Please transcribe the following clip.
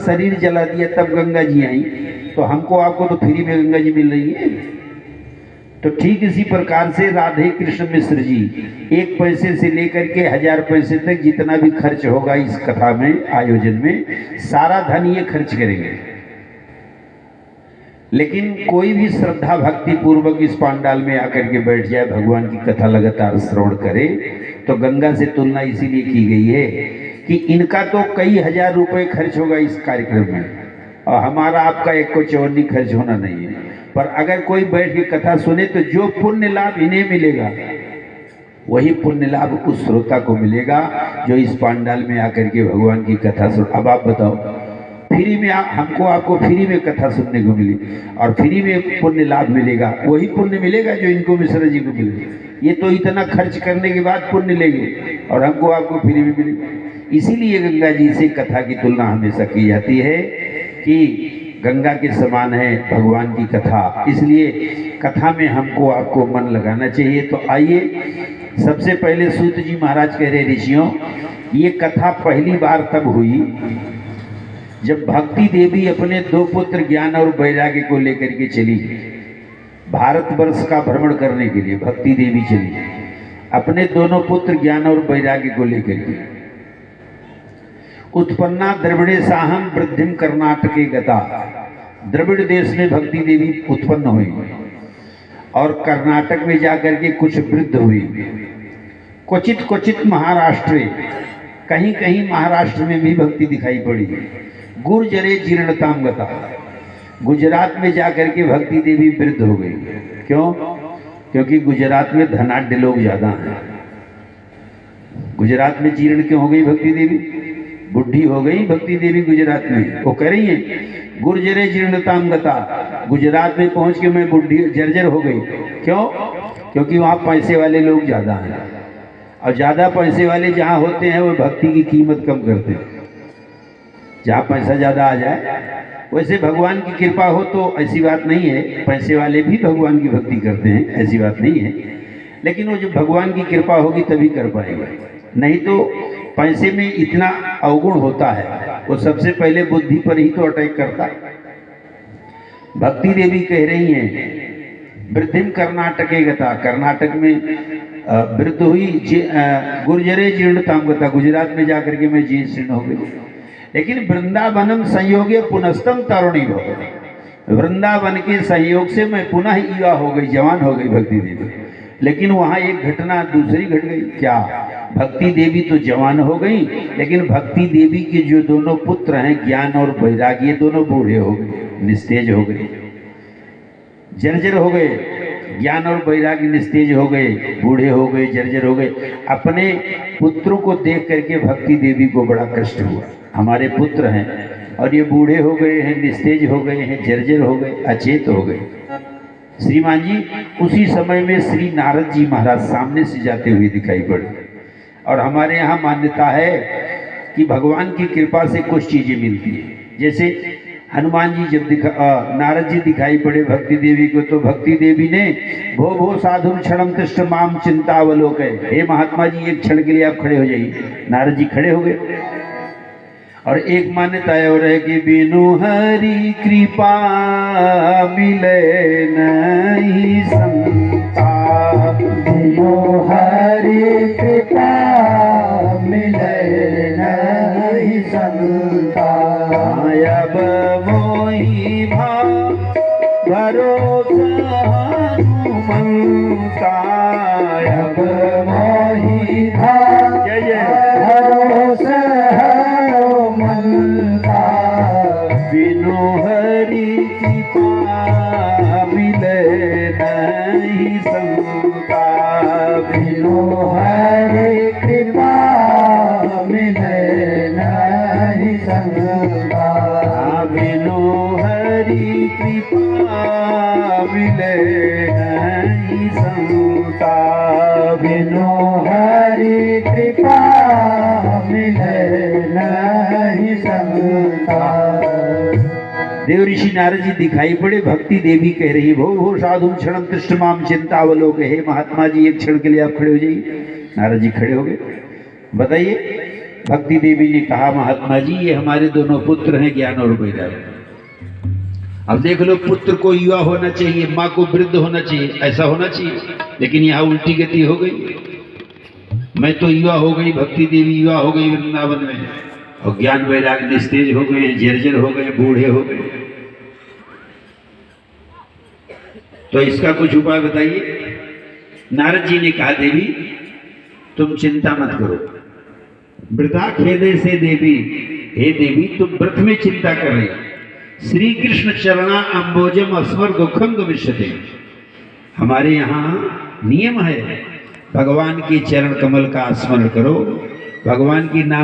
शरीर जला दिया तब गंगा जी आई, तो हमको आपको तो फ्री में गंगा जी मिल रही है। तो ठीक इसी प्रकार से राधे कृष्ण मिश्र जी 1 पैसे से लेकर के 1000 पैसे तक जितना भी खर्च होगा इस कथा में, आयोजन में, सारा धन ये खर्च करेंगे। लेकिन कोई भी श्रद्धा भक्ति पूर्वक इस पांडाल में आकर के बैठ जाए, भगवान की कथा लगातार श्रवण करे, तो गंगा से तुलना इसीलिए की गई है कि इनका तो कई हजार रुपए खर्च होगा इस कार्यक्रम में, और हमारा आपका एक को चौनी खर्च होना नहीं है। पर अगर कोई बैठ के कथा सुने तो जो पुण्य लाभ इन्हें मिलेगा वही पुण्य लाभ उस श्रोता को मिलेगा जो इस पांडाल में आकर के भगवान की कथा सुन। अब आप बताओ, फ्री में हमको आपको फ्री में कथा सुनने को मिली और फ्री में पुण्य लाभ मिलेगा, वही पुण्य मिलेगा जो इनको मिश्रा जी को मिलेगा। ये तो इतना खर्च करने के बाद पुण्य लेंगे और हमको आपको फ्री में मिलेगा। इसीलिए गंगा जी से कथा की तुलना हमेशा की जाती है कि गंगा के समान है भगवान की कथा, इसलिए कथा में हमको आपको मन लगाना चाहिए। तो आइए, सबसे पहले सूत जी महाराज कह रहे, ऋषियों, ये कथा पहली बार तब हुई जब भक्ति देवी अपने 2 पुत्र ज्ञान और वैराग्य को लेकर के चली भारतवर्ष का भ्रमण करने के लिए। भक्ति देवी चली अपने दोनों पुत्र ज्ञान और वैराग्य को लेकर के। उत्पन्ना द्रविड़े साहम वृद्धिम कर्नाटके गता। द्रविड़ देश में भक्ति देवी उत्पन्न हुई और कर्नाटक में जाकर के कुछ वृद्ध हुई। क्वचित क्वचित महाराष्ट्र, कहीं कहीं महाराष्ट्र में भी भक्ति दिखाई पड़ी। गुर्जरे जीर्णताम गता। गुजरात में जाकर के भक्ति देवी वृद्ध हो गई। क्यों? क्योंकि गुजरात में धनाढ्य लोग ज्यादा हैं। गुजरात में जीर्ण क्यों हो गई भक्ति देवी? बुढ़ी हो गई भक्ति देवी गुजरात में। वो कह रही है गुर्जरे जीर्णताम गता, गुजरात में पहुंच के मैं बुढ़ी जर्जर हो गई। क्यों? क्योंकि वहाँ पैसे वाले लोग ज्यादा हैं, और ज्यादा पैसे वाले जहाँ होते हैं वो भक्ति की कीमत कम करते हैं। जहाँ पैसा ज्यादा आ जाए, वैसे भगवान की कृपा हो तो ऐसी बात नहीं है, पैसे वाले भी भगवान की भक्ति करते हैं, ऐसी बात नहीं है। लेकिन वो जब भगवान की कृपा होगी तभी कर पाएगा, नहीं तो पैसे में इतना अवगुण होता है, वो सबसे पहले बुद्धि पर ही तो अटैक करता है। भक्ति देवी कह रही हैं वृद्धिम कर्नाटके गता, कर्नाटक में वृद्ध हुई। गुर्जरे जीर्णताम गता, गुजरात में जाकर के मैं जीर्ण हो गई। लेकिन वृंदावनम संयोगे पुनस्तम तरुणी हो, वृंदावन के संयोग से मैं पुनः युवा हो गई, जवान हो गई भक्ति देवी। लेकिन वहाँ एक घटना दूसरी घट गई। क्या? भक्ति देवी तो जवान हो गई, लेकिन भक्ति देवी के जो दोनों पुत्र हैं ज्ञान और वैराग्य, दोनों बूढ़े हो गए, निस्तेज हो गए, जर्जर हो गए। ज्ञान और वैराग्य निस्तेज हो गए, बूढ़े हो गए, जर्जर हो गए। अपने पुत्रों को देख करके भक्ति देवी को बड़ा कष्ट हुआ, हमारे पुत्र हैं और ये बूढ़े हो गए हैं, निस्तेज हो गए हैं, जर्जर हो गए, अचेत हो गए। श्रीमान जी उसी समय में श्री नारद जी महाराज सामने से जाते हुए दिखाई पड़े। और हमारे यहाँ मान्यता है कि भगवान की कृपा से कुछ चीजें मिलती है। जैसे हनुमान जी जब नारद जी दिखाई पड़े भक्ति देवी को, तो भक्ति देवी ने भो भो साधु क्षणम तिष्ठ माम चिंतावलोक, हे महात्मा जी एक क्षण के लिए आप खड़े हो जाइए। नारद जी खड़े हो गए। और एक मान्यता और है कि बिनु हरि कृपा मिले नहीं संता, बिनु हरि कृपा मिले नहीं संता। अब मोहि भरोसा हनुमंता, अब मोहि भरोसा बिनु हरि कृपा मिले नहीं संता, बिनु हरि कृपा मिले नहीं संता, बिनु हरि कृपा मिले नहीं संता, बिनु हरि कृपा मिले नहीं संता। देव ऋषि नारद जी दिखाई पड़े। भक्ति देवी कह रही भो भो साधु क्षणम तिष्ठ माम चिंतावलोक, हे महात्मा जी एक क्षण के लिए आप खड़े हो जाइए। नारद जी खड़े हो गए। बताइए भक्ति देवी ने कहा महात्मा जी ये हमारे दोनों पुत्र हैं ज्ञान और वैराग्य। अब देख लो, पुत्र को युवा होना चाहिए, माँ को वृद्ध होना चाहिए, ऐसा होना चाहिए, लेकिन यहाँ उल्टी गति हो गई। मैं तो युवा हो गई, भक्ति देवी युवा हो गई वृंदावन में, और ज्ञान वैराग्य निस्तेज हो गए, जर्जर हो गए, बूढ़े हो गए। तो इसका कुछ उपाय बताइए। नारद जी ने कहा देवी तुम चिंता मत करो, वृथा खेदे से देवी, हे देवी तुम व्रत में चिंता कर रही, श्री कृष्ण चरणा अम्बोजम अस्वर दुखम गमिष्यते। हमारे यहाँ नियम है, भगवान के चरण कमल का स्मरण करो, भगवान की नाम